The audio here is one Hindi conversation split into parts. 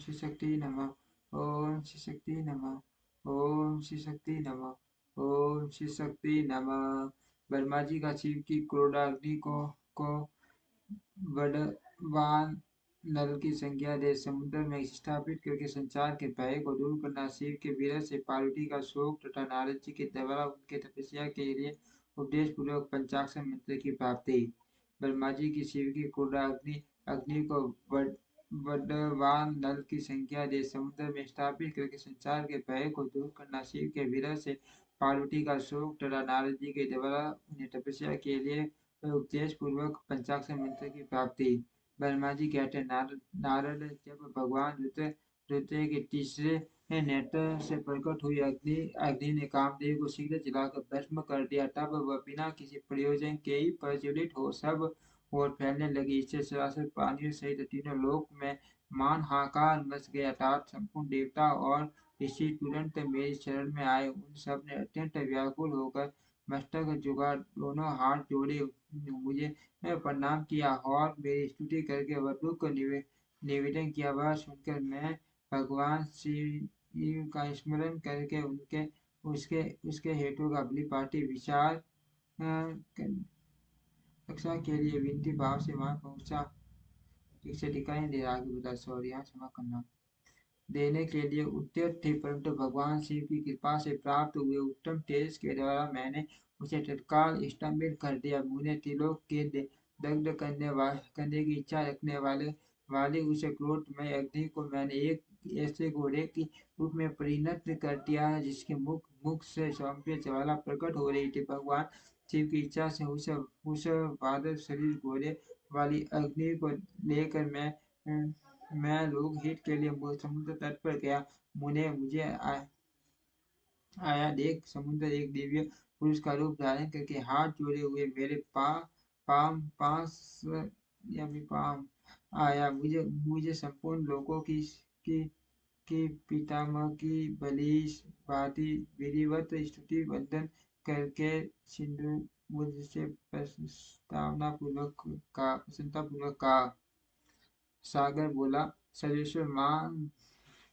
श्री शक्ति नमः। ओम श्री शक्ति नमः। ओम श्री शक्ति नमः। ओम श्री शक्ति नमः। ब्रह्मा जी का शिव की क्रोधाग्नि को बड़वान नल की संज्ञा दे समुद्र में स्थापित करके संसार के भय को दूर करना, शिव के विरह से पार्वती का शोक तथा नारद जी के द्वारा उनके तपस्या के लिए उपदेश पूर्वक पंचाक्षर मंत्र की प्राप्ति। ब्रह्मा जी की शिव की क्रोधाग्नि अग्नि को बड़वान नल की संज्ञा दे समुद्र में स्थापित करके संसार के भय को दूर करना, शिव के विरह से पार्वती का शोक तथा नारद जी के द्वारा उन्हें तपस्या के लिए उपदेश पूर्वक पंचाक्षर मंत्र की प्राप्ति। ब्रह्मा जी कहते हैं, नारद जब भगवान रुद्र के तीसरे नेत्र से प्रकट हुई अग्नि ने कामदेव को शीघ्र जलाकर भस्म कर दिया। तब वह बिना किसी प्रयोजन के ही प्रज्वलित हो सब और फैलने लगी। इससे सरासर प्राणियों सहित तीनों लोक में मान हाहाकार मच गया। अर्थात संपूर्ण देवता और ऋषि तुरंत मेरी शरण में आए। उन सब ने अत्यंत व्याकुल होकर मस्तक झुका दोनों हाथ जोड़े मुझे प्रणाम किया और मेरी स्तुति करके वह दुख निवेदन किया। वह सुनकर मैं भगवान शिव का स्मरण करके उनके उसके उसके हेतु का बलिपाटी विचार रक्षा के लिए विनती भाव से वहां पहुंचा। ठीक से दिखाई नहीं दे रहा, आगे बता, सॉरी, यहाँ क्षमा करना। देने के लिए उत्तर थे, परंतु भगवान शिव की कृपा से प्राप्त हुए उत्तम तेज के द्वारा मैंने उसे तत्काल स्तंभित कर दिया। मुझे त्रिलोक के दग्ध करने की इच्छा रखने वाले उस क्रोधमय अग्नि को मैंने एक ऐसे घोड़े के रूप में परिणत कर दिया है जिसके मुख से सौम्य ज्वाला प्रकट हो रही थी। भगवान शिव की इच्छा से उस बादल शरीर घोड़े वाली अग्नि को लेकर मैं लोग हित के लिए समुद्र तट पर गया। मुझे आया देख समुद्र एक दिव्य पुरुष का रूप धारण करके हाथ जोड़े हुए मेरे पास या भी पाम आया। मुझे संपूर्ण लोगों की की पितामह की भली भांति विधिवत स्तुति वंदन करके सिंधु मुझसे प्रसन्नता पूर्वक कहा। सागर बोला, सर्वेश्वर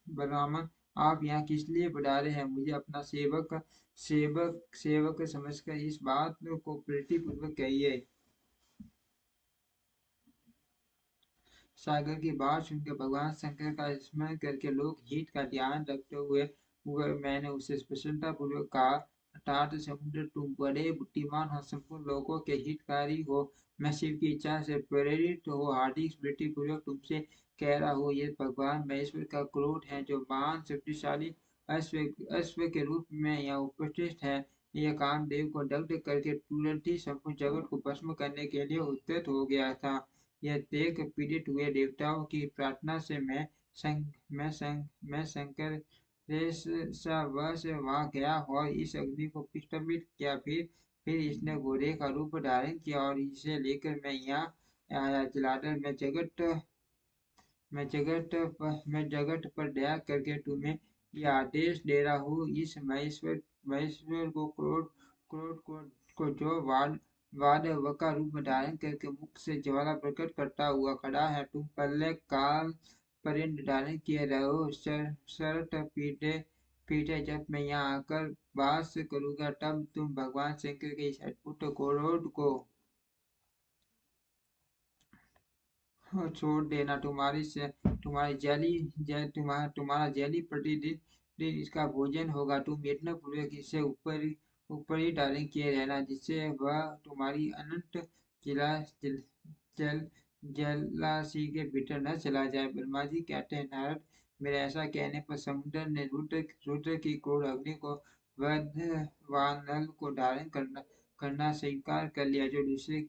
ब्राह्मण, आप यहाँ किस लिए पधारे हैं? मुझे अपना सेवक समझकर इस बात को प्रीतिपूर्वक कहिए। सागर की बात सुनकर भगवान शंकर का स्मरण करके लोक हित का ध्यान रखते हुए मैंने उसे प्रसन्नता पूर्वक कहा, अर्थात समुद्र, तुम बड़े बुद्धिमान हो, संपूर्ण लोगों के हितकारी हो। मैं शिव की इच्छा से प्रेरित हो हार्दिक स्मृति पूर्वक तुमसे कह रहा हूँ, ये भगवान महेश्वर का क्रोध है जो महान शक्तिशाली अश्व के रूप में यहाँ उपस्थित है। यह कामदेव को दग्ध करके तुरंत ही संपूर्ण जगत को भस्म करने के लिए उद्यत हो गया था। यह देख पीड़ित हुए देवताओं की प्रार्थना से मैं शंकर से वहां गया और इस अग्नि को स्तंभित किया। फिर इसने घोड़े का रूप धारण किया और इसे लेकर मैं यहाँ आया। जलाधर मैं जगत पर दया करके तुम्हें यह आदेश दे रहा हूँ, इस महेश्वर को क्रोध को जो वाद का रूप धारण करके मुख से ज्वाला प्रकट करता हुआ खड़ा है, तुम प्रलय काल पर्यंत धारण किए रहो। शरत पीटे जब मैं यहाँ आकर वास करूंगा, तब तुम भगवान शंकर के इस अद्भुत क्रोध को छोड़ देना। तुम्हारा जली प्रतिदिन दिन इसका भोजन होगा। तुम यत्न पूर्वक इसे ऊपर ही धारण किए रहना, जिससे वह तुम्हारी अनंत जिला जल, जल जलाशय के भीतर न चला जाए। ब्रह्मा जी कहते हैं, नारद, मेरे ऐसा कहने पर समुद्र ने रुद्र की क्रोध अग्नि को वानल को धारण करना स्वीकार कर लिया, जो दूसरे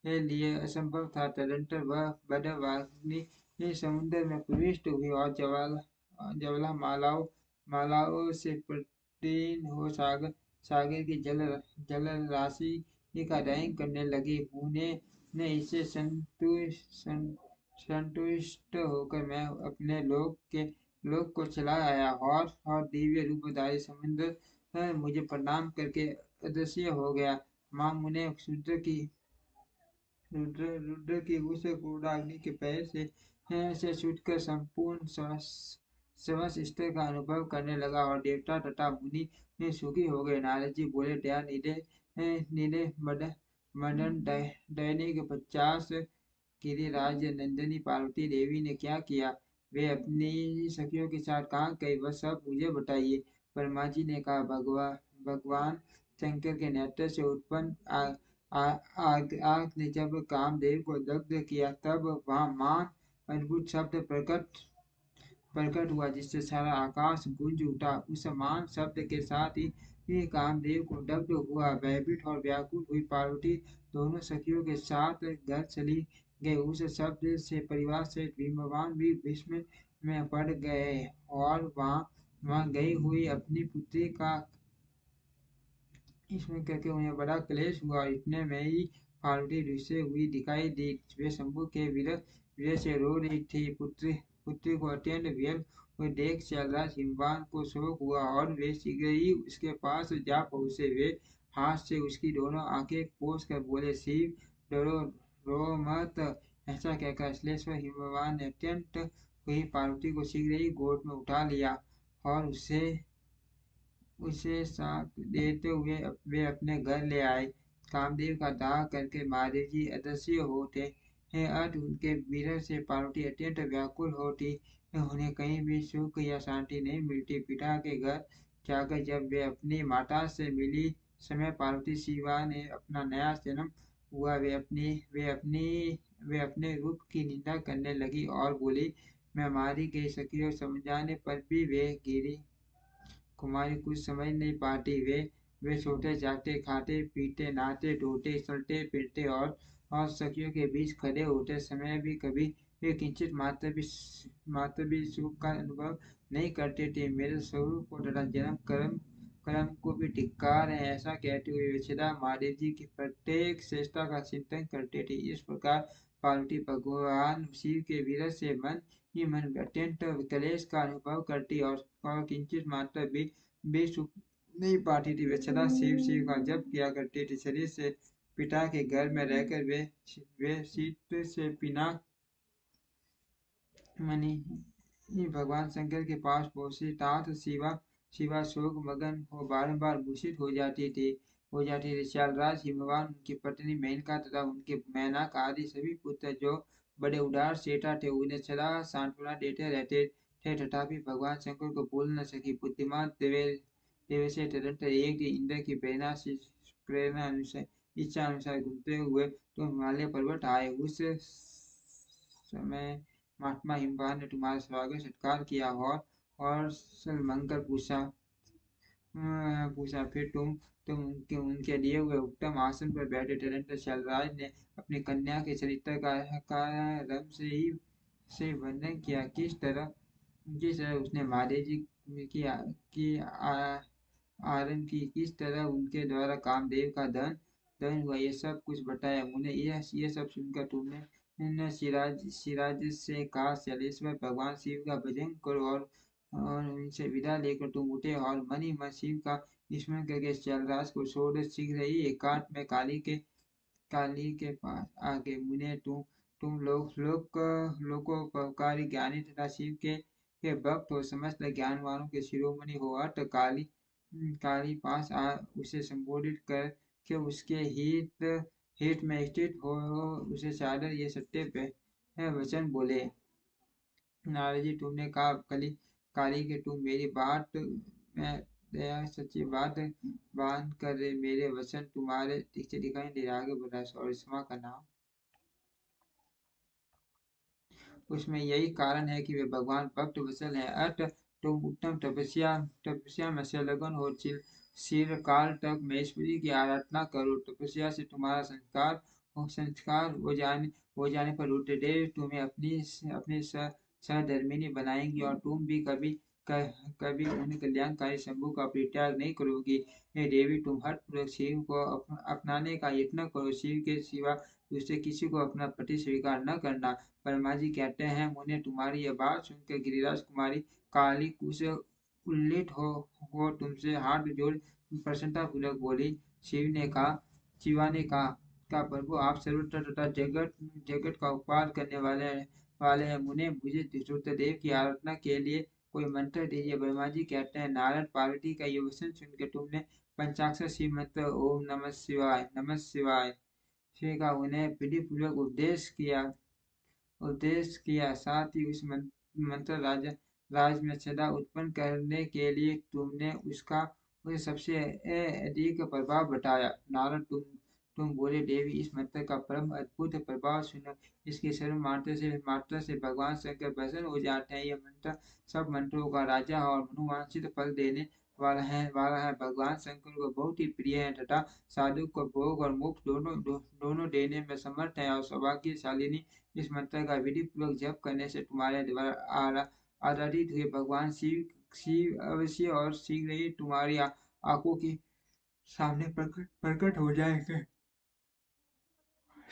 के लिए असंभव था। तदनंतर वह बदवाग्नि समुद्र में प्रविष्ट हुई और ज्वाला मालाओं से प्रतीर्ण हो सागर की जल राशि का दहन करने लगी। मुने ने इससे संतुष्ट होकर मैं अपने लोक को चला आया और दिव्य रूपधारी समुद्र मुझे प्रणाम करके अदृश्य हो गया। मां मुने रुद्र की उस क्रोधाग्नि के पैर से से छूटकर संपूर्ण समस्त का अनुभव करने लगा और देवता तथा मुनि में सुखी हो गए। नारद जी बोले, दया निधे नीले मदन दैनिक 50 गिरिराज नंदिनी पार्वती देवी ने क्या किया? वे अपनी सखियों के साथ कहाँ गई? वह सब मुझे बताइए। ब्रह्मा जी ने कहा, भगवान शंकर के नेत्र से उत्पन्न आग ने जब कामदेव को दग्ध किया, तब वहाँ मान अद्भुत शब्द प्रकट हुआ, जिससे सारा आकाश गूंज उठा। उस मान शब्द के साथ ही कामदेव को दग्ध हुआ। भयभीत और व्याकुल हुई पार्वती दोनों सखियों के साथ घर चली गए। उस शब्द से परिवार से भगवान भी विस्मय में पड़ गए और वहां गई हुई अपनी पुत्री का इसमें करके उन्हें बड़ा क्लेश हुआ। इतने में ही पार्वती रुष्ट हुई दिखाई दी। वे शंभु के विरह से रो रही थी। पुत्री को अत्यंत वियल हुए देख शैलराज हिमवान को शोक हुआ और वे शीघ्र ही उसके पास जा पहुंचे। वे हाथ से उसकी दोनों आंखें पोंछ कर बोले, शिव डरो, रो मत। ऐसा कहकर श्लेष्म हिमवान ने अत्यंत हुई पार्वती को शीघ्र ही गोद में उठा लिया और उसे साथ देते हुए वे अपने घर ले आए। कामदेव का दाह करके महादेव जी अदृश्य होते हैं। अत उनके विरह से पार्वती अत्यंत व्याकुल होती। उन्हें कहीं भी सुख या शांति नहीं मिलती। पिता के घर जाकर जब वे अपनी माता से मिली समय पार्वती शिवा ने अपना नया जन्म हुआ वे अपने रूप की निंदा करने लगी और बोली, मैं मारी गई। सखियों समझाने पर भी वे गिरी कुमारी कुछ समझ नहीं पाती। वे सोते जागते, खाते पीते, नहाते धोते, चलते फिरते और सखियों के बीच खड़े होते समय भी कभी वे किंचित मात्र भी सुख का अनुभव नहीं करते थे। मेरे स्वरूप को तथा जन्म कर्म कर्म को भी धिक्कार है। ऐसा कहते हुए वे सदा महादेव जी की प्रत्येक चेष्टा का चिंतन करते थे। इस प्रकार पार्वती भगवान शिव के विरह से मन ही मन अत्यंत क्लेश का अनुभव करती और किंचित मात्र भी सुख नहीं पाती थी। वे सदा शिव शिव का जप किया करती थी। शरीर से पिता के घर में रहकर वे शीत से पिनाक मनी भगवान शंकर के पास पहुंची। तात शिवा शोक मगन हो बारंबार भूषित हो जाती थी। श्यालराज हिमवान, उनकी पत्नी मेनका तथा उनके मैनाक आदि सभी पुत्र जो बड़े उदार सेठा थे, उन्हें सदा सांत्वना देते रहते थे। तथापि भगवान शंकर को भूल न सकी। बुद्धिमान देव से तदंतर एक दिन इंद्र की प्रेरणा अनुसार इच्छा अनुसार घूमते हुए तो हिमालय पर्वत आए। उस समय महात्मा हिमवान ने तुम्हारा स्वागत सत्कार किया और मंगल पूछा। फिर तुम उनके लिए हुए उत्तम आसन पर बैठे। तदंतर शैलराज ने अपनी कन्या के चरित्र का रम से वर्णन किया। किस तरह उसने महादेव जी की आरन की, किस तरह उनके द्वारा कामदेव का दहन हुआ, ये सब कुछ बताया। उन्हें ये सब सुनकर तुमने सिराज से कहा, शैलेश्वर भगवान शिव का भजन करो और उनसे विदा लेकर तुम उठे और मन ही मन शिव का स्मरण करके शैलराज को छोड़ शीघ्र ही एकांत में काली के पास आ गए। मुने तुम लोकोपकारी ज्ञानी तथा शिव के भक्त हो, समस्त ज्ञानवानों के शिरोमणि हो। अत काली पास आ उसे संबोधित कर के उसके हित में स्थित हो उसे सादर ये सत्य वचन बोले। नारद जी, तुमने कहा काली के तुम मेरी बात में दया सच्ची बात बांध कर मेरे वचन तुम्हारे से दिखाई दे रहा। आगे बढ़ा और क्षमा का नाम। उसमें यही कारण है कि वे भगवान भक्त वत्सल हैं। अत तुम उत्तम तपस्या में संलग्न हो चिर काल तक महेश्वरी की आराधना करो। तपस्या से तुम्हारा संस्कार हो जाने पर रुद्रदेव तुम्हें अपनी सहधर्मिणी बनाएंगी और तुम भी कभी उन कल्याणकारी शंभु का परित्याग नहीं करोगी। हे देवी, तुम हठ पूर्वक शिव को अपनाने का यत्न करो। शिव के सिवा दूसरे किसी को अपना पति स्वीकार न करना। ब्रह्मा जी कहते हैं, मुने तुम्हारी यह बात सुनकर गिरिराज कुमारी काली कुश उल्लित हो तुमसे हाथ जोड़ प्रसन्नता पूर्वक बोली। शिवा ने कहा प्रभु, आप सर्वत्र तथा जगत का उपकार करने वाले वाले हैं। मुने मुझे रुद्रदेव की आराधना के लिए कोई मंत्र दीजिए। ब्रह्मा जी कहते हैं, नारद पार्वती का ये वचन सुनकर तुमने पंचाक्षर शिव मंत्र ओम नमः शिवाय शिव का उन्हें विधि पूर्वक उपदेश किया। साथ ही उस मंत्र राज में सदा उत्पन्न करने के लिए तुमने उसका उसे सबसे अधिक प्रभाव बताया। नारद तुम बोले, देवी इस मंत्र का परम अद्भुत प्रभाव सुनो। इसके सर्व मात्र से भगवान शंकर प्रसन्न हो जाते हैं। यह मंत्र सब मंत्रों का राजा और मनोवांछित फल देने वाला है। भगवान शंकर को बहुत ही प्रिय है तथा साधु को भोग और मोक्ष दोनों देने में समर्थ है। और सौभाग्यशालिनी, इस मंत्र का विधि पूर्वक जप करने से तुम्हारे द्वारा आराधित हुए भगवान शिव अवश्य और शीघ्र ही तुम्हारी आंखों के सामने प्रकट हो जाएंगे।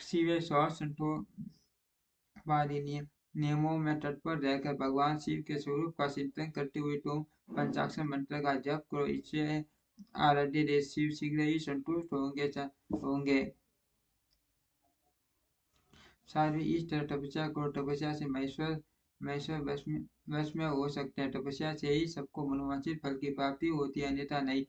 शिव स्वास्थ्य संतोषवादी नियमों में तत्पर रहकर भगवान शिव के स्वरूप का चिंतन करते हुए तुम पंचाक्षर मंत्र का जप करो। इससे आराध्य देव शिव शीघ्र ही संतुष्ट होंगे। साध्वी इस तरह तपस्या करो। तपस्या से महेश्वर महेश्वर वश में हो सकते हैं। तपस्या से ही सबको मनोवांछित फल की प्राप्ति होती है, अन्यथा नहीं।